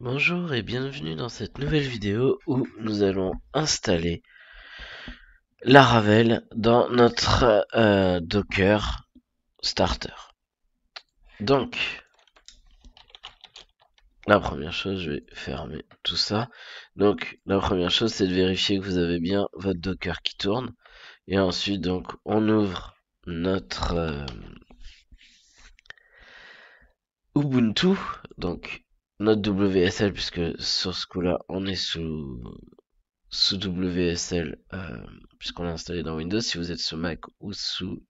Bonjour et bienvenue dans cette nouvelle vidéo où nous allons installer Laravel dans notre Docker Starter. Donc, la première chose, je vais fermer tout ça. Donc, la première chose, c'est de vérifier que vous avez bien votre Docker qui tourne. Et ensuite, donc, on ouvre notre Ubuntu, donc notre WSL, puisque sur ce coup-là, on est sous WSL, puisqu'on l'a installé dans Windows. Si vous êtes sous Mac ou sous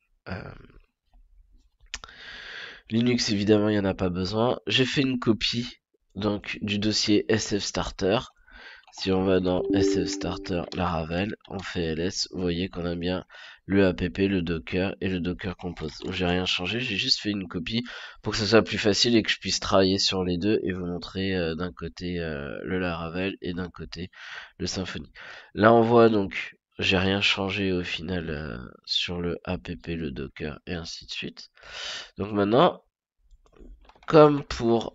Linux, évidemment, il n'y en a pas besoin. J'ai fait une copie donc du dossier sfstarter. Si on va dans sfstarter Laravel, on fait ls, vous voyez qu'on a bien le app, le docker et le docker compose. J'ai rien changé, j'ai juste fait une copie pour que ce soit plus facile et que je puisse travailler sur les deux et vous montrer d'un côté le Laravel et d'un côté le Symfony. Là on voit donc j'ai rien changé au final sur le app, le docker et ainsi de suite. Donc maintenant, comme pour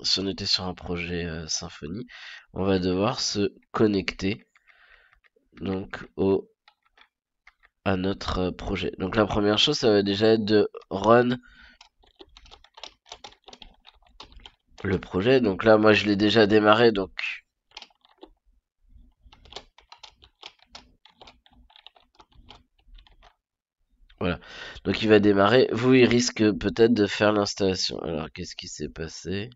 si on était sur un projet Symfony, on va devoir se connecter donc à notre projet. Donc la première chose, ça va déjà être de run le projet. Donc là, moi, je l'ai déjà démarré, donc voilà. Donc il va démarrer. Vous, il risque peut-être de faire l'installation. Alors, qu'est-ce qui s'est passé?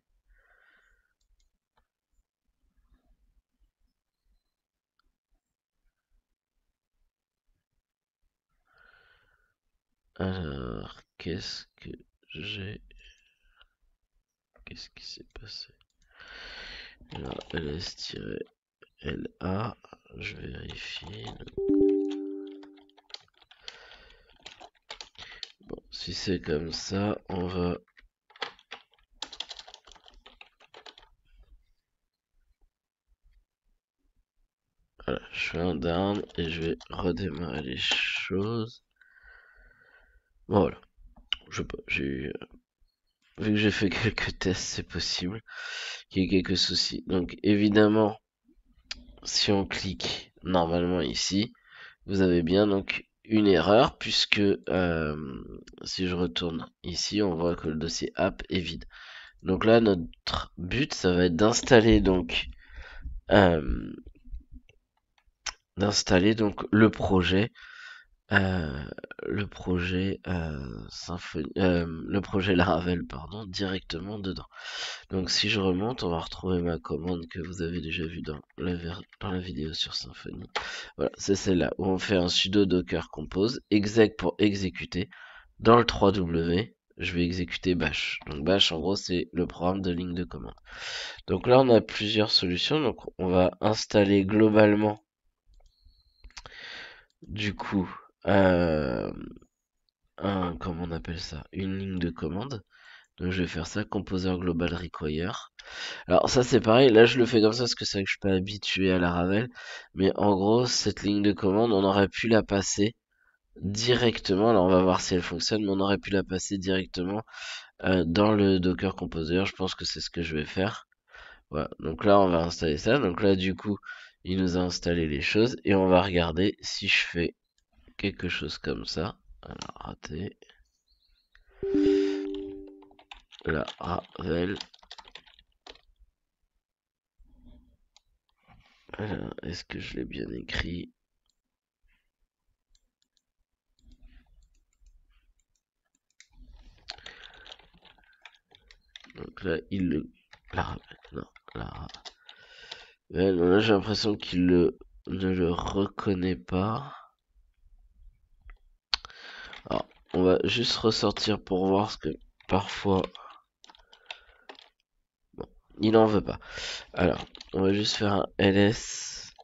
Alors, qu'est-ce qui s'est passé? Alors, ls-la, je vérifie. Bon, si c'est comme ça, on va... Voilà, je fais un down et je vais redémarrer les choses. Bon, voilà, je sais pas, j'ai eu... Vu que j'ai fait quelques tests, c'est possible qu'il y ait quelques soucis. Donc, évidemment, si on clique normalement ici, vous avez bien donc une erreur puisque si je retourne ici, on voit que le dossier app est vide. Donc là, notre but, ça va être d'installer donc euh, le projet, euh, Symfony, le projet Laravel, pardon, directement dedans. Donc si je remonte, on va retrouver ma commande que vous avez déjà vue dans la vidéo sur Symfony. Voilà, c'est celle-là où on fait un sudo docker compose, exec pour exécuter. Dans le 3W, je vais exécuter bash. Donc bash, en gros, c'est le programme de ligne de commande. Donc là, on a plusieurs solutions. Donc on va installer globalement, du coup, comment on appelle ça, une ligne de commande. Donc je vais faire ça, composer global require. Alors ça c'est pareil, là je le fais comme ça parce que c'est vrai que je suis pas habitué à Laravel, mais en gros cette ligne de commande on aurait pu la passer directement, alors on va voir si elle fonctionne, mais on aurait pu la passer directement dans le Docker Composer, je pense que c'est ce que je vais faire. Voilà, donc là on va installer ça, donc là du coup il nous a installé les choses et on va regarder si je fais quelque chose comme ça. Alors raté. Laravel. Alors, est-ce que je l'ai bien écrit? Donc là, il le... Laravel, non, Laravel. Là, j'ai l'impression qu'il ne le reconnaît pas. Alors, on va juste ressortir pour voir ce que parfois... Bon, il n'en veut pas. Alors, on va juste faire un ls-la,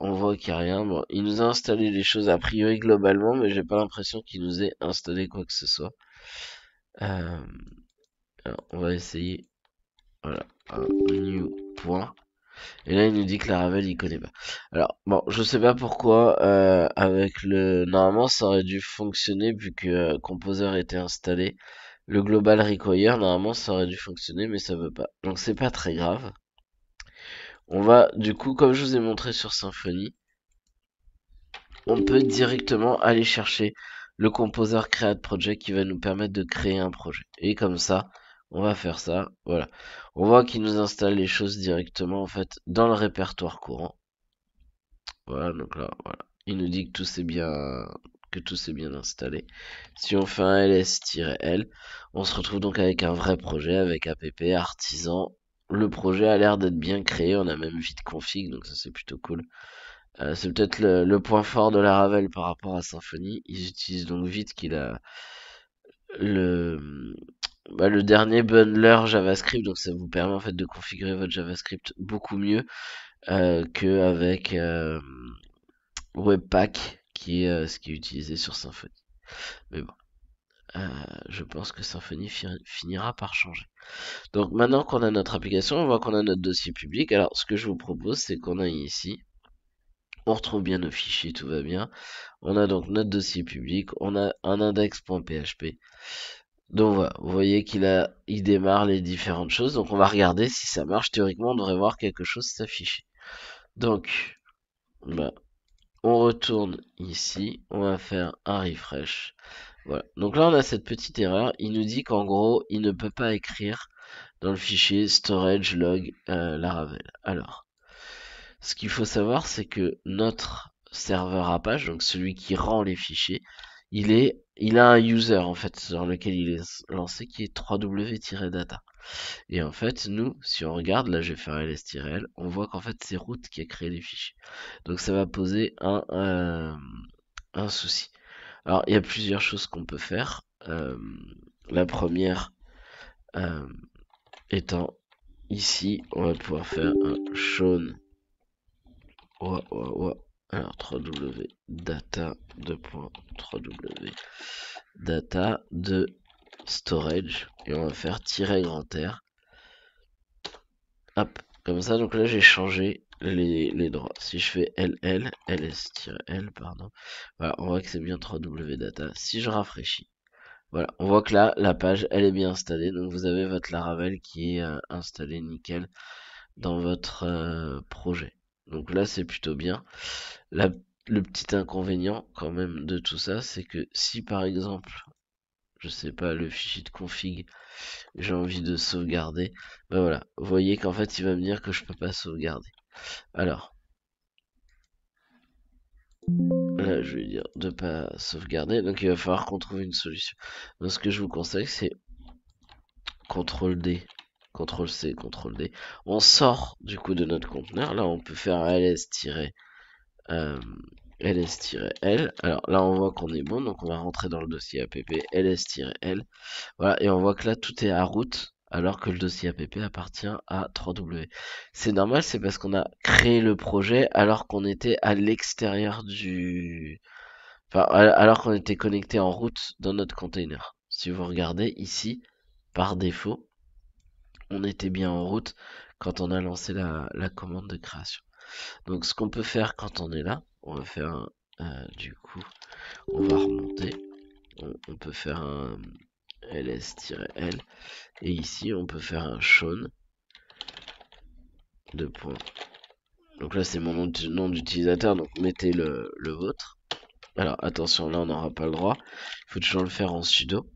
on voit qu'il n'y a rien. Bon, il nous a installé les choses a priori globalement, mais j'ai pas l'impression qu'il nous ait installé quoi que ce soit. Alors, on va essayer, voilà, un new point. Et là, il nous dit que Laravel, il connaît pas. Alors, bon, je sais pas pourquoi, avec le... Normalement, ça aurait dû fonctionner vu que Composer était installé. le global require, normalement ça aurait dû fonctionner, mais ça veut pas. Donc c'est pas très grave. On va, du coup, comme je vous ai montré sur Symfony, on peut directement aller chercher le composer create project qui va nous permettre de créer un projet. Et comme ça, on va faire ça, voilà. On voit qu'il nous installe les choses directement, en fait, dans le répertoire courant. Voilà, donc là, voilà. Il nous dit que tout s'est bien installé. Si on fait un ls-l, on se retrouve donc avec un vrai projet, avec app, artisan. Le projet a l'air d'être bien créé, on a même vite config, donc ça c'est plutôt cool. C'est peut-être le point fort de Laravel par rapport à Symfony. Ils utilisent donc vite qu'il a le, le dernier bundler JavaScript, donc ça vous permet en fait de configurer votre JavaScript beaucoup mieux qu'avec Webpack, qui est ce qui est utilisé sur Symfony. Mais bon, je pense que Symfony finira par changer. Donc maintenant qu'on a notre application, on voit qu'on a notre dossier public. Alors ce que je vous propose, c'est qu'on aille ici. On retrouve bien nos fichiers, tout va bien. On a donc notre dossier public, on a un index.php. Donc voilà, vous voyez il démarre les différentes choses. Donc on va regarder si ça marche. Théoriquement, on devrait voir quelque chose s'afficher. Donc, bah, on retourne ici, on va faire un refresh. Voilà. Donc là, on a cette petite erreur. Il nous dit qu'en gros, il ne peut pas écrire dans le fichier storage log Laravel. Alors, ce qu'il faut savoir, c'est que notre serveur Apache, donc celui qui rend les fichiers, il a un user en fait sur lequel il est lancé qui est www-data. Et en fait, nous, si on regarde, là je vais faire ls-l, on voit qu'en fait c'est root qui a créé les fichiers. Donc ça va poser un souci. Alors il y a plusieurs choses qu'on peut faire. La première étant ici, on va pouvoir faire un shown. Alors 3w data 2.3w data de storage et on va faire tiret grand R. Hop, comme ça. Donc là j'ai changé les droits. Si je fais ls-l pardon, voilà, on voit que c'est bien 3w data. Si je rafraîchis, voilà, on voit que là la page elle est bien installée. Donc vous avez votre Laravel qui est installé nickel dans votre projet. Donc là c'est plutôt bien. Le petit inconvénient quand même de tout ça, c'est que si par exemple, je sais pas, le fichier de config, j'ai envie de sauvegarder, ben voilà, vous voyez qu'en fait il va me dire que je peux pas sauvegarder. Alors, là je vais dire de pas sauvegarder, donc il va falloir qu'on trouve une solution. Donc ce que je vous conseille, c'est CTRL-D, CTRL-C, CTRL-D. On sort du coup de notre conteneur, là on peut faire ls- ls-l. Alors là on voit qu'on est bon, donc on va rentrer dans le dossier app ls-l. Voilà, et on voit que là tout est à route alors que le dossier app appartient à 3W. C'est normal, c'est parce qu'on a créé le projet alors qu'on était à l'extérieur du... Enfin, alors qu'on était connecté en route dans notre container. Si vous regardez ici, par défaut, on était bien en route quand on a lancé la commande de création. Donc ce qu'on peut faire quand on est là, on va faire du coup, on va remonter, on peut faire un ls-l et ici on peut faire un shown de points. Donc là c'est mon nom d'utilisateur, donc mettez le vôtre. Alors attention, là on n'aura pas le droit, il faut toujours le faire en sudo.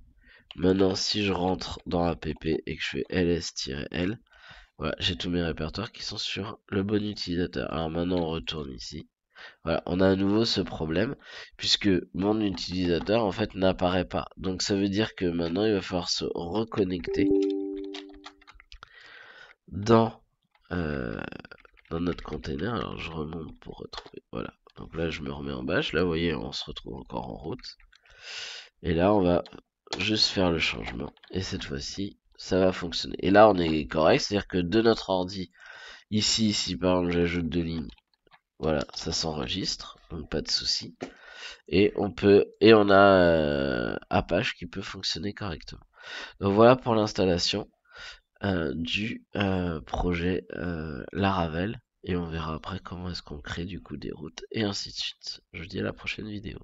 Maintenant si je rentre dans app et que je fais ls-l, voilà, j'ai tous mes répertoires qui sont sur le bon utilisateur. Alors maintenant on retourne ici. Voilà, on a à nouveau ce problème, puisque mon utilisateur en fait n'apparaît pas. Donc ça veut dire que maintenant il va falloir se reconnecter dans, euh, dans notre container. Alors je remonte pour retrouver. Voilà. Donc là je me remets en bâche. Là vous voyez on se retrouve encore en route. Et là on va juste faire le changement. Et cette fois-ci ça va fonctionner. Et là on est correct, c'est-à-dire que de notre ordi, ici si par exemple j'ajoute 2 lignes, voilà, ça s'enregistre, donc pas de souci. Et on a Apache qui peut fonctionner correctement. Donc voilà pour l'installation du projet Laravel. Et on verra après comment est-ce qu'on crée du coup des routes et ainsi de suite. Je vous dis à la prochaine vidéo.